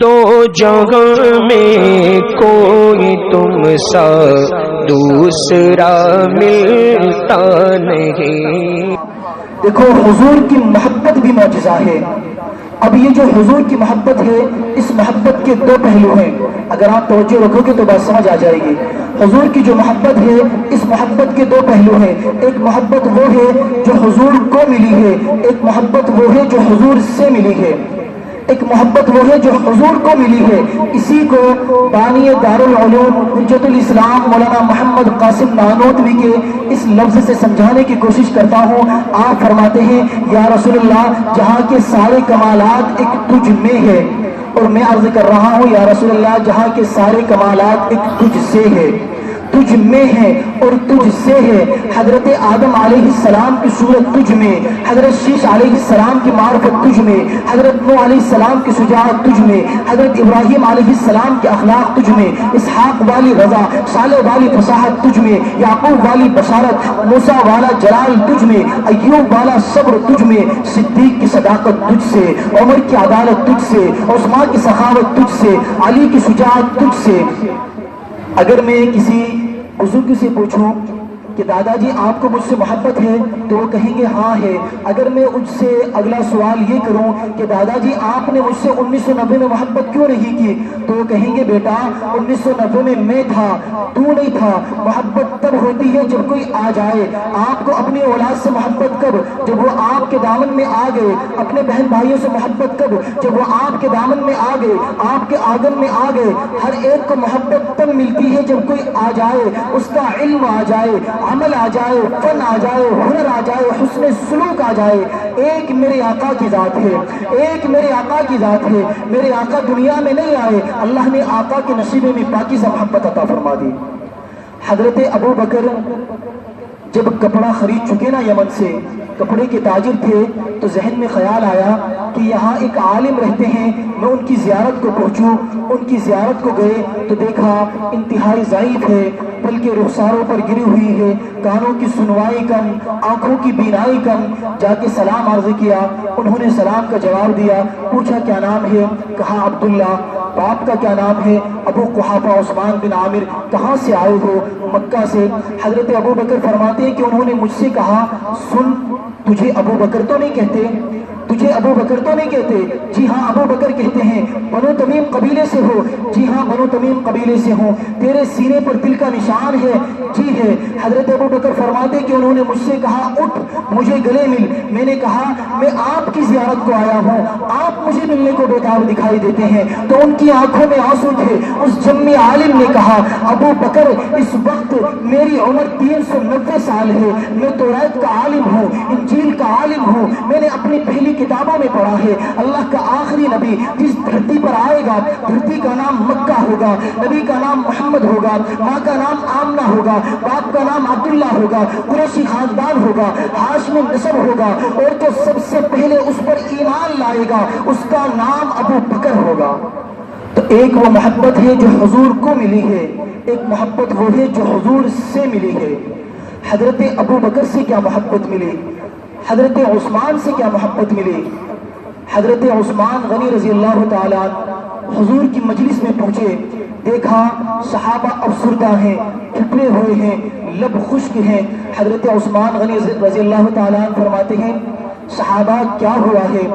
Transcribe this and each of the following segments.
دو جہاں میں کوئی تم سا دوسرا ملتا نہیں۔ دیکھو حضور کی محبت بھی معجزہ ہے۔ اب یہ جو حضور کی محبت ہے، اس محبت کے دو پہلو ہیں، اگر آپ توجہ رکھو گے تو بات سمجھ آ جائے گی۔ حضور کی جو محبت ہے، اس محبت کے دو پہلو ہیں۔ ایک محبت وہ ہے جو حضور کو ملی ہے، ایک محبت وہ ہے جو حضور سے ملی ہے۔ ایک محبت وہ ہے جو حضور کو ملی ہے، اسی کو بانی دارالعلوم حجت الاسلام مولانا محمد قاسم نانوتوی کے اس لفظ سے سمجھانے کی کوشش کرتا ہوں۔ آپ فرماتے ہیں یا رسول اللہ جہاں کے سارے کمالات ایک تجھ میں ہے، اور میں عرض کر رہا ہوں یا رسول اللہ جہاں کے سارے کمالات ایک تجھ سے ہے، تجھ میں ہے اور تجھ سے ہے۔ حضرت آدم علیہ السلام کی صورت تجھ میں، حضرت شیش علیہ السلام کی معرفت تجھ میں، حضرت نوح علیہ السلام کی شجاعت تجھ میں، حضرت ابراہیم علیہ السلام کے اخلاق تجھ میں، اسحاق والی رضا، صالح والی فصاحت تجھ میں، یعقوب والی بشارت، موسیٰ والا جلال تجھ میں، ایوب والا صبر تجھ میں، صدیق کی صداقت تجھ سے، عمر کی عدالت تجھ سے، عثمان کی سخاوت تجھ سے، علی کی شجاعت تجھ سے۔ اگر میں کسی بزرگ سے پوچھوں کہ دادا جی آپ کو مجھ سے محبت ہے تو وہ کہیں گے ہاں ہے۔ اگر میں ان سے اگلا سوال یہ کروں کہ دادا جی آپ نے مجھ سے 1990 میں محبت کیوں نہیں کی، تو وہ کہیں گے بیٹا 1990 میں تھا، تو نہیں تھا۔ محبت تب ہوتی ہے جب کوئی آ جائے۔ آپ کو اپنی اولاد سے محبت کب؟ جب وہ آپ کے دامن میں آ گئے۔ اپنے بہن بھائیوں سے محبت کب؟ جب وہ آپ کے دامن میں آ گئے، آپ کے آنگن میں آ گئے۔ ہر ایک کو محبت تب ملتی ہے جب کوئی آ جائے، اس کا علم آ جائے، عمل آ جائے، فن آ جائے، ہنر آ جائے، حسن سلوک آ جائے۔ ایک میرے آقا کی ذات ہے، ایک میرے آقا کی ذات ہے۔ میرے آقا دنیا میں نہیں آئے، اللہ نے آقا کے نصیبے میں پاکیزہ محبت عطا فرما دی۔ حضرت ابو بکر جب کپڑا خرید چکے نا یمن سے، کپڑے کے تاجر تھے، تو ذہن میں خیال آیا کہ یہاں ایک عالم رہتے ہیں، میں ان کی زیارت کو پہنچوں۔ ان کی زیارت کو گئے تو دیکھا انتہائی ضعیف ہے، بلکہ رخساروں پر گری ہوئی ہے، کانوں کی سنوائی کم، آنکھوں کی بینائی کم۔ جا کے سلام عرض کیا، انہوں نے سلام کا جواب دیا۔ پوچھا کیا نام ہے؟ کہا عبداللہ۔ باپ کا کیا نام ہے؟ ابو قحافہ عثمان بن عامر۔ کہاں سے آئے ہو؟ مکہ سے۔ حضرت ابو بکر فرماتے ہیں کہ انہوں نے مجھ سے کہا سن، تجھے ابو بکر تو نہیں کہتے، تجھے ابو بکر تو نہیں کہتے؟ جی ہاں ابو بکر کہتے ہیں۔ بنو تمیم قبیلے سے ہو؟ جی ہاں بنو تمیم قبیلے سے ہوں۔ تیرے سینے پر دل کا نشان ہے؟ جی ہے۔ حضرت ابو بکر فرماتے کہ انہوں نے مجھ سے کہا اٹھ مجھے گلے مل۔ میں نے کہا میں آپ کی زیارت کو آیا ہوں، آپ مجھے ملنے کو بیتاب دکھائی دیتے ہیں۔ تو ان کی آنکھوں میں آنسو تھے۔ اس جمی عالم نے کہا ابو بکر اس وقت میری عمر 390 سال ہے، میں توریت کا عالم ہوں، انجیل کا عالم ہوں، میں نے اپنی پہلی کتابوں میں پڑھا ہے اللہ کا آخری نبی جس دھرتی پر آئے گا، دھرتی کا نام مکہ ہوگا، نبی کا نام محمد ہوگا، ماں کا نام آمنہ ہوگا، باپ کا نام عبداللہ ہوگا، قریشی خاندان ہوگا، ہاشمی نسب ہوگا، اور جو سب سے پہلے اس پر ایمان لائے گا اس کا نام ابو بکر ہوگا۔ تو ایک وہ محبت ہے جو حضور کو ملی ہے، ایک محبت وہ ہے جو حضور سے ملی ہے۔ حضرت ابو بکر سے کیا محبت ملی، حضرت عثمان سے کیا محبت ملی۔ حضرت عثمان غنی رضی اللہ تعالیٰ حضور کی مجلس میں پہنچے، دیکھا صحابہ افسردہ ہیں، ٹھٹرے ہوئے ہیں، لب خشک ہیں۔ حضرت عثمان غنی رضی اللہ تعالیٰ فرماتے ہیں صحابہ کیا ہوا ہے؟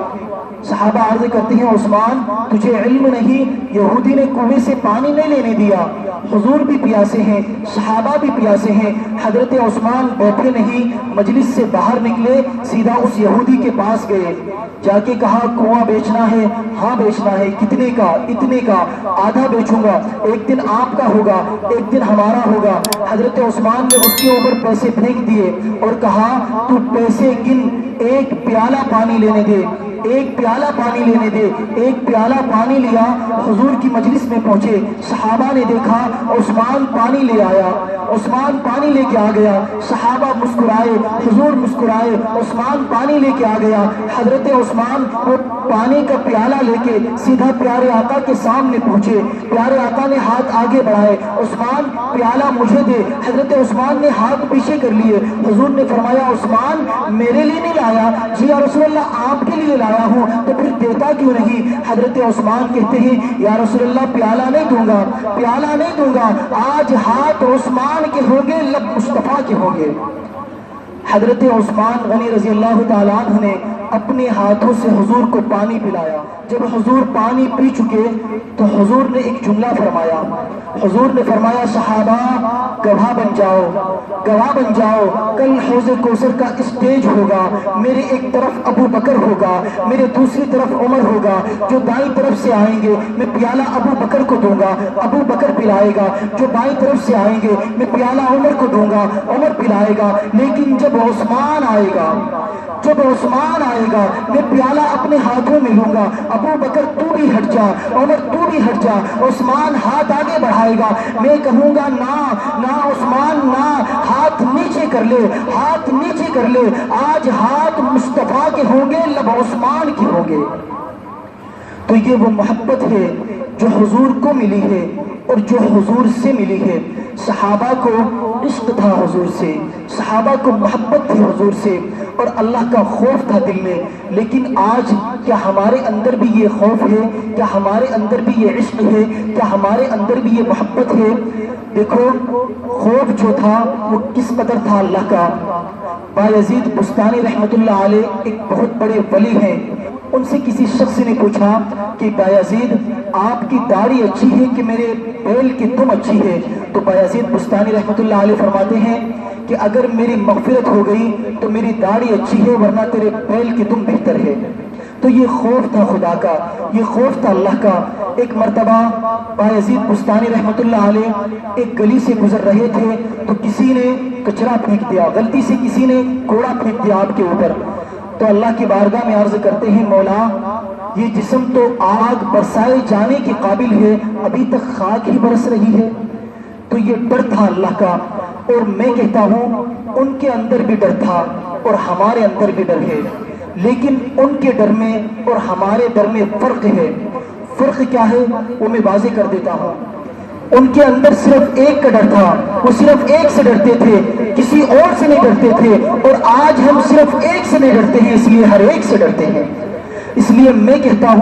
صحابہ عرض کرتے ہیں عثمان تجھے علم نہیں، یہودی نے کنویں سے پانی نہیں لینے دیا، حضور بھی پیاسے ہیں، صحابہ بھی پیاسے ہیں۔ حضرت عثمان بیٹھے نہیں، مجلس سے باہر نکلے، سیدھا اس یہودی کے پاس گئے، جا کے کہا کنواں بیچنا ہے؟ ہاں بیچنا ہے۔ کتنے کا؟ اتنے کا۔ آدھا بیچوں گا، ایک دن آپ کا ہوگا ایک دن ہمارا ہوگا۔ حضرت عثمان نے اس کے اوپر پیسے پھینک دیے اور کہا تو پیسے گن، ایک پیالہ پانی لینے دے، ایک پیالہ پانی لینے دے۔ ایک پیالہ پانی لیا، حضور کی مجلس میں پہنچے، صحابہ نے دیکھا عثمان پانی لے آیا، عثمان پانی لے کے آ گیا، صحابہ مسکرائے، حضور مسکرائے، عثمان پانی لے کے آ گیا۔ حضرت عثمان وہ پانی کا پیالہ لے کے سیدھا پیارے آقا کے سامنے پہنچے، پیارے آقا نے ہاتھ آگے بڑھائے، عثمان پیالہ مجھے دے۔ حضرت عثمان نے ہاتھ پیچھے کر لیے، حضور نے فرمایا عثمان میرے لیے نہیں لایا؟ جی یا رسول اللہ آپ کے لیے لایا۔ آیا ہوں تو پھر دیتا کیوں نہیں؟ حضرت عثمان کہتے ہیں یا رسول اللہ پیالہ نہیں دوں گا، پیالہ نہیں دوں گا، آج ہاتھ عثمان کے ہوں گے، لب مصطفیٰ کے ہوں گے۔ حضرت عثمان غنی رضی اللہ تعالیٰ عنہ نے اپنے ہاتھوں سے حضور کو پانی پلایا۔ جب حضور پانی پی چکے تو حضور نے ایک جملہ فرمایا، حضور نے فرمایا صحابہ گواہ بن جاؤ، گواہ بن جاؤ، کل حوض کوثر کا اسٹیج ہوگا، میرے ایک طرف ابو بکر ہوگا، میرے دوسری طرف عمر ہوگا، جو دائیں طرف سے آئیں گے میں پیالہ ابو بکر کو دوں گا، ابو بکر پلائے گا، جو بائیں طرف سے آئیں گے میں پیالہ عمر کو دوں گا، عمر پلائے گا، لیکن جب عثمان آئے گا، جب عثمان آئے گا میں پیالہ اپنے ہاتھوں میں لوں گا، ابو بکر تو بھی ہٹ جا، عمر تو بھی ہٹ جا، عثمان ہاتھ آگے بڑھائے گا، میں کہوں گا نہ نہ عثمان نہ، ہاتھ نیچے کر لے، ہاتھ نیچے کر لے، آج ہاتھ مصطفیٰ کے ہوں گے، لب عثمان کے ہوں گے۔ تو یہ وہ محبت ہے جو حضور کو ملی ہے اور جو حضور سے ملی ہے۔ صحابہ کو عشق تھا حضور سے، صحابہ کو محبت تھی حضور سے، اور اللہ کا خوف تھا دل میں۔ لیکن آج کیا ہمارے اندر بھی یہ خوف ہے؟ کیا ہمارے اندر بھی یہ عشق ہے؟ کیا ہمارے اندر بھی یہ محبت ہے؟ دیکھو خوف جو تھا وہ کس قدر تھا اللہ کا۔ بایزید بستانی رحمت اللہ علیہ ایک بہت بڑے ولی ہیں، ان سے کسی شخص نے پوچھا کہ بایزید آپ کی داڑھی اچھی ہے کہ میرے بیل کی دم اچھی ہے؟ تو بایزید بستانی رحمت اللہ علیہ فرماتے ہیں کہ اگر میری مغفرت ہو گئی تو میری داڑھی اچھی ہے، ورنہ تیرے بیل کی دم بہتر ہے۔ تو یہ خوف تھا خدا کا، یہ خوف تھا اللہ کا۔ ایک مرتبہ بایزید بستانی رحمت اللہ علیہ ایک گلی سے گزر رہے تھے تو کسی نے کچرا پھینک دیا، غلطی سے کسی نے کوڑا پھینک دیا آپ کے اوپر۔ تو اللہ کی بارگاہ میں عرض کرتے ہیں مولا یہ جسم تو آگ برسائے جانے کے قابل ہے، ابھی تک خاک ہی برس رہی ہے۔ تو یہ ڈر تھا اللہ کا، اور میں کہتا ہوں ان کے اندر بھی ڈر تھا اور ہمارے اندر بھی ڈر ہے، لیکن ان کے ڈر میں اور ہمارے ڈر میں فرق ہے۔ فرق کیا ہے وہ میں واضح کر دیتا ہوں۔ ان کے اندر صرف ایک کا ڈر تھا، وہ صرف ایک سے ڈرتے تھے، کسی اور سے نہیں ڈرتے تھے، اور آج ہم صرف ایک سے نہیں ڈرتے ہیں، اس لیے ہر ایک سے ڈرتے ہیں۔ اس لیے میں کہتا ہوں